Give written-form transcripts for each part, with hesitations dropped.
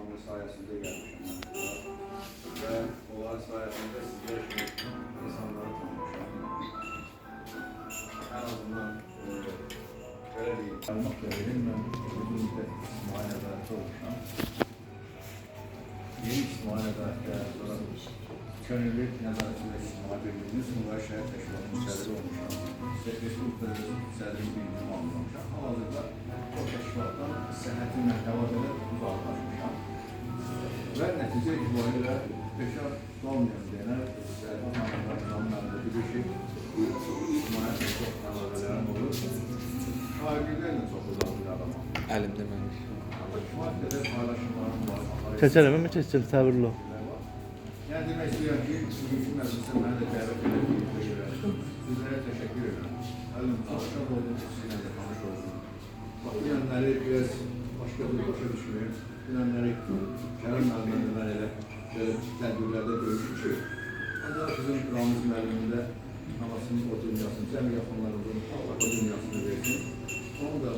Tanrı sayesinde gelmişim ben buraya. Ve onlar sayesinde sizler gibi insanları tanımışım. En azından böyle bir kalmak üzereyim. Ben uzun müddet İsmail Adalet'te olmuşum. Yeni İsmail Adalet'te sonra Gönüllü Nezareti ve İsmail Birliği'nin Sınırlar Şehir Teşkilatı'nın sədri olmuşam. Respublika sədri bir ünvan almışam. Hal-hazırda o təşkilatdan sənətimlə əlaqədə uzaqlaşmışam. Və nəticə itibarilə peşə qalmayan deyənə Zərbi Hanımlarında bir şey İsmail çox əlaqələrim olur. Şairliklərlə çox uzaq bir adamam. Əlimdə mənim. Kifayət qədər paylaşımlarım var. Keçərəm mi keçəcəm, səbirli ol. Yani demək istəyirəm ki, bugünkü məclisə məni də dəvət edildiyinizə görə sizlərə təşəkkür edirəm. Əlim, çalışaq oldum, sizinlə də tanış oldum. Bax, bu yönləri biraz başqa bir başa düşməyim. Bu yönləri Kərim müəllimlə mən elə tədbirlərdə görmüşüm ki, ancaq bizim Ramiz müəllimində anasının o dünyasını, cəmi yaxınlarımızın Allah o dünyasını versin. Onu da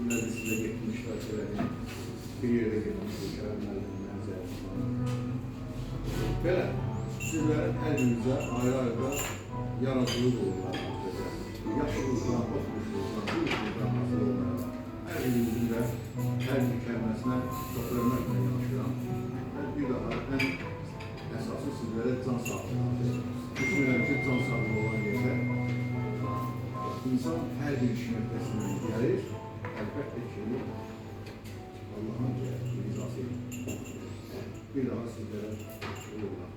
məclisində getmişlər, söylədiyim bir yerdə getmişdir Kərim müəllimin mənzərəsindən. Belə, sizlərin hər birinizə ayrı-ayrı yaradıcılıq olurlar. Yaşlılıqdan, oxumuşluqdan, büyüklükdən hasıl olmayan hər birinizin də hər bir kəlməsinə çox hörmətlə yanaşıram. Və bir daha ən əsası sizlərə can sağlığı. Düşünürəm ki, can sağlığı olan yerdə insan hər bir işin öhdəsindən gəlir. Əlbəttə ki, Allah'ın rızası bir daha sizlərə olurlar.